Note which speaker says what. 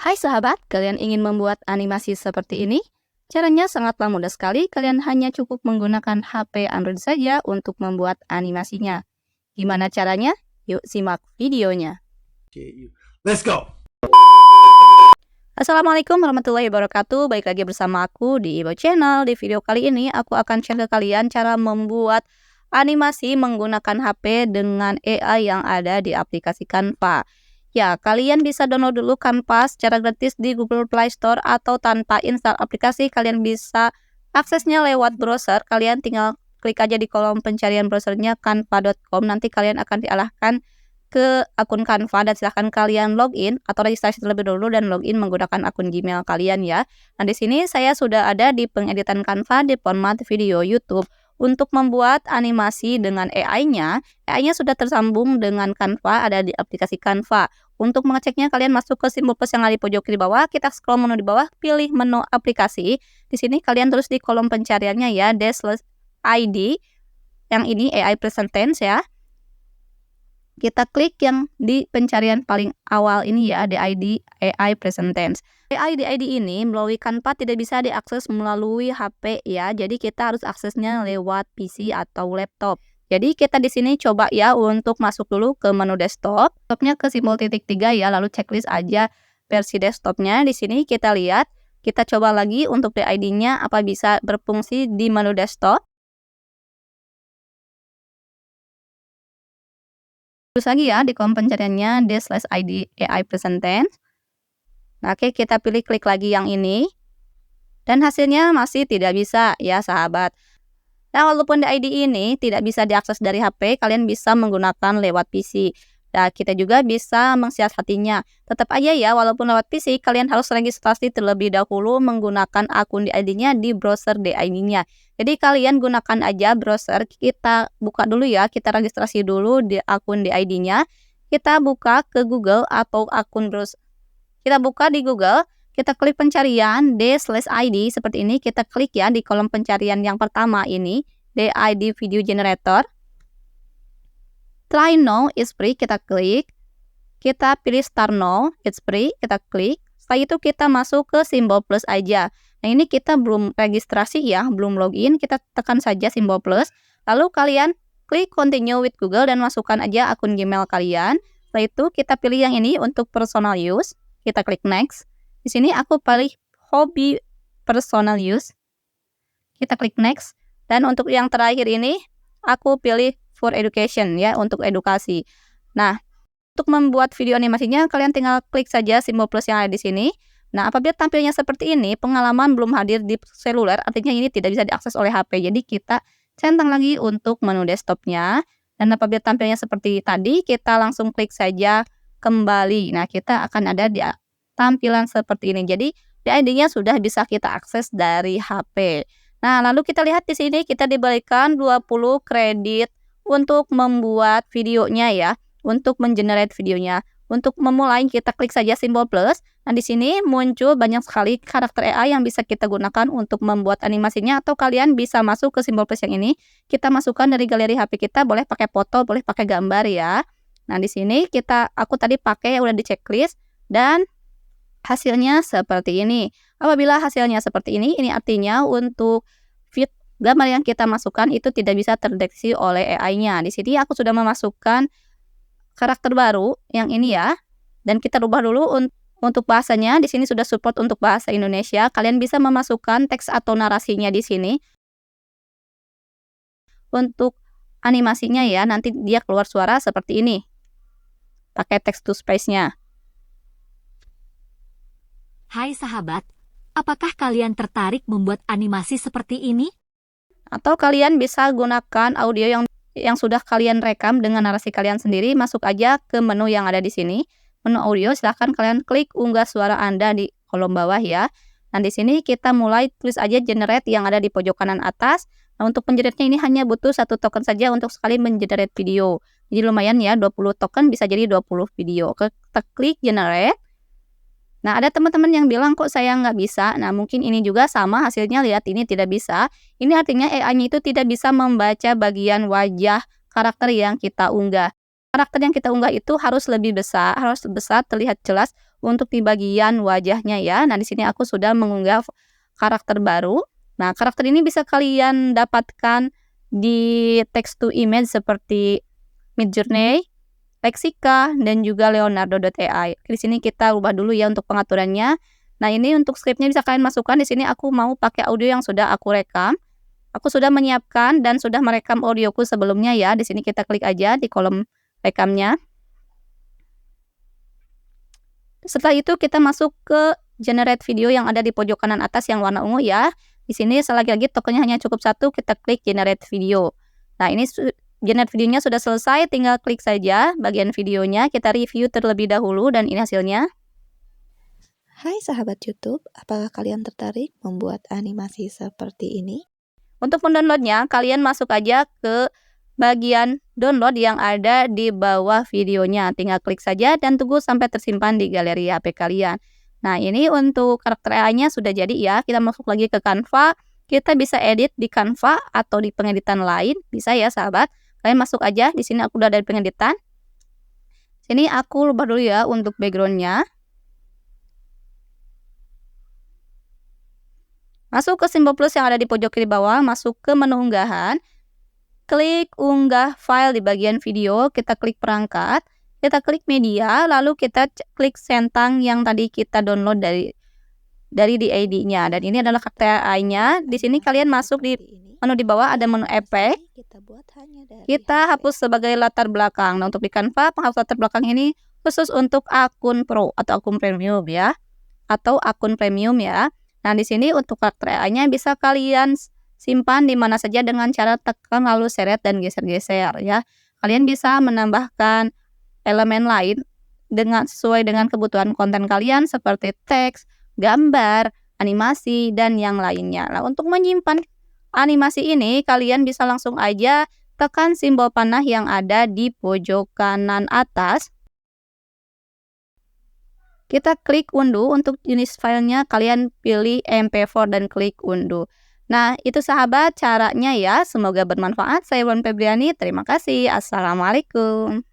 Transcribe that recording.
Speaker 1: Hai sahabat, kalian ingin membuat animasi seperti ini? Caranya sangatlah mudah sekali, kalian hanya cukup menggunakan HP Android saja untuk membuat animasinya. Gimana caranya? Yuk simak videonya.
Speaker 2: Let's go!
Speaker 1: Assalamualaikum warahmatullahi wabarakatuh, baik lagi bersama aku di Ibo Channel. Di video kali ini aku akan share ke kalian cara membuat animasi menggunakan HP dengan AI yang ada di aplikasi Canva. Ya, kalian bisa download dulu Canva secara gratis di Google Play Store atau tanpa install aplikasi, kalian bisa aksesnya lewat browser. Kalian tinggal klik aja di kolom pencarian browsernya canva.com, nanti kalian akan diarahkan ke akun Canva dan silahkan kalian login atau registrasi terlebih dahulu dan login menggunakan akun Gmail kalian ya. Nah, di sini saya sudah ada di pengeditan Canva di format video YouTube. Untuk membuat animasi dengan AI-nya sudah tersambung dengan Canva, ada di aplikasi Canva. Untuk mengeceknya kalian masuk ke simbol plus yang ada di pojok kiri bawah, kita scroll menu di bawah, pilih menu aplikasi. Di sini kalian terus di kolom pencariannya ya, /ID, yang ini AI Present Tense ya. Kita klik yang di pencarian paling awal ini ya, DID AI Present Tense. DID ini melalui Canva tidak bisa diakses melalui HP ya. Jadi kita harus aksesnya lewat PC atau laptop. Jadi kita di sini coba ya untuk masuk dulu ke menu desktop. Desktopnya ke simbol titik 3 ya, lalu checklist aja versi desktopnya. Di sini kita lihat, kita coba lagi untuk DID-nya apa bisa berfungsi di menu desktop. Terus lagi ya di kolom pencariannya /ID AI Present Tense. Nah, oke, kita pilih klik lagi yang ini. Dan hasilnya masih tidak bisa ya sahabat. Nah, walaupun DID ini tidak bisa diakses dari HP, kalian bisa menggunakan lewat PC. Nah, kita juga bisa mensiasatinya. Tetap aja ya, walaupun lewat PC, kalian harus registrasi terlebih dahulu menggunakan akun DID-nya di browser DID-nya. Jadi kalian gunakan aja browser, kita buka dulu ya, kita registrasi dulu di akun DID-nya. Kita buka ke Google atau akun browser. Kita buka di Google, kita klik pencarian /ID seperti ini, kita klik ya di kolom pencarian yang pertama ini, DID Video Generator. Try now is free, kita klik. Kita pilih start now, it's free, kita klik. Setelah itu kita masuk ke simbol plus aja. Nah, ini kita belum registrasi ya, belum login, kita tekan saja simbol plus. Lalu kalian klik continue with Google dan masukkan aja akun Gmail kalian. Setelah itu kita pilih yang ini untuk personal use. Kita klik next. Di sini aku pilih hobi personal use. Kita klik next. Dan untuk yang terakhir ini aku pilih for education ya, untuk edukasi. Nah, untuk membuat video animasinya kalian tinggal klik saja simbol plus yang ada di sini. Nah, apabila tampilnya seperti ini, pengalaman belum hadir di seluler, artinya ini tidak bisa diakses oleh HP. Jadi kita centang lagi untuk menu desktopnya. Dan apabila tampilnya seperti tadi, kita langsung klik saja kembali. Nah, kita akan ada di tampilan seperti ini. Jadi DID-nya sudah bisa kita akses dari HP. Nah, lalu kita lihat di sini kita diberikan 20 kredit untuk membuat videonya ya, untuk mengenerate videonya. Untuk memulai kita klik saja simbol plus. Nah, di sini muncul banyak sekali karakter AI yang bisa kita gunakan untuk membuat animasinya, atau kalian bisa masuk ke simbol plus yang ini. Kita masukkan dari galeri HP kita, boleh pakai foto, boleh pakai gambar ya. Nah, di sini aku tadi pakai udah di checklist dan hasilnya seperti ini. Apabila hasilnya seperti ini artinya untuk gambar yang kita masukkan itu tidak bisa terdeteksi oleh AI-nya. Di sini aku sudah memasukkan karakter baru yang ini ya. Dan kita rubah dulu untuk bahasanya. Di sini sudah support untuk bahasa Indonesia. Kalian bisa memasukkan teks atau narasinya di sini. Untuk animasinya ya, nanti dia keluar suara seperti ini. Pakai text to space-nya.
Speaker 3: Hai sahabat, apakah kalian tertarik membuat animasi seperti ini?
Speaker 1: Atau kalian bisa gunakan audio yang sudah kalian rekam dengan narasi kalian sendiri. Masuk aja ke menu yang ada di sini. Menu audio, silahkan kalian klik unggah suara Anda di kolom bawah ya. Nah, di sini kita mulai tulis aja generate yang ada di pojok kanan atas. Nah, untuk pengenerate-nya ini hanya butuh 1 token saja untuk sekali mengenerate video. Jadi lumayan ya, 20 token bisa jadi 20 video. Kita klik generate. Nah, ada teman-teman yang bilang kok saya nggak bisa. Nah, mungkin ini juga sama hasilnya, lihat ini tidak bisa. Ini artinya AI-nya itu tidak bisa membaca bagian wajah karakter yang kita unggah. Karakter yang kita unggah itu harus lebih besar, terlihat jelas untuk di bagian wajahnya ya. Nah, di sini aku sudah mengunggah karakter baru. Nah, karakter ini bisa kalian dapatkan di text to image seperti Midjourney, Lexica, dan juga Leonardo.ai. Di sini kita ubah dulu ya untuk pengaturannya. Nah, ini untuk scriptnya bisa kalian masukkan. Di sini aku mau pakai audio yang sudah aku rekam. Aku sudah menyiapkan dan sudah merekam audioku sebelumnya ya. Di sini kita klik aja di kolom rekamnya. Setelah itu kita masuk ke generate video yang ada di pojok kanan atas yang warna ungu ya. Di sini lagi-lagi tokennya hanya cukup satu, kita klik generate video. Nah, ini generate videonya sudah selesai, tinggal klik saja bagian videonya, kita review terlebih dahulu dan ini hasilnya.
Speaker 4: Hai sahabat YouTube, apakah kalian tertarik membuat animasi seperti ini?
Speaker 1: Untuk mendownloadnya, kalian masuk aja ke bagian download yang ada di bawah videonya. Tinggal klik saja dan tunggu sampai tersimpan di galeri HP kalian. Nah, ini untuk karakter AI-nya sudah jadi ya. Kita masuk lagi ke Canva. Kita bisa edit di Canva atau di pengeditan lain. Bisa ya sahabat. Kalian masuk aja. Di sini aku udah ada di pengeditan. Sini aku ubah dulu ya untuk background-nya. Masuk ke simbol plus yang ada di pojok kiri bawah, masuk ke menu unggahan, klik unggah file di bagian video, kita klik perangkat, kita klik media, lalu kita klik centang yang tadi kita download dari DAD-nya. Dan ini adalah karakter AI-nya. Di sini kalian masuk di menu di bawah ada menu efek. Kita hapus sebagai latar belakang. Nah, untuk di Canva, penghapus latar belakang ini khusus untuk akun pro atau akun premium ya. Atau akun premium ya. Nah, di sini untuk karakter AI-nya bisa kalian simpan di mana saja dengan cara tekan lalu seret dan geser-geser ya. Kalian bisa menambahkan elemen lain sesuai dengan kebutuhan konten kalian seperti teks, gambar, animasi, dan yang lainnya. Nah, untuk menyimpan animasi ini kalian bisa langsung aja tekan simbol panah yang ada di pojok kanan atas. Kita klik unduh, untuk jenis filenya kalian pilih MP4 dan klik unduh. Nah, itu sahabat caranya ya. Semoga bermanfaat. Saya Wan Febriani. Terima kasih. Assalamualaikum.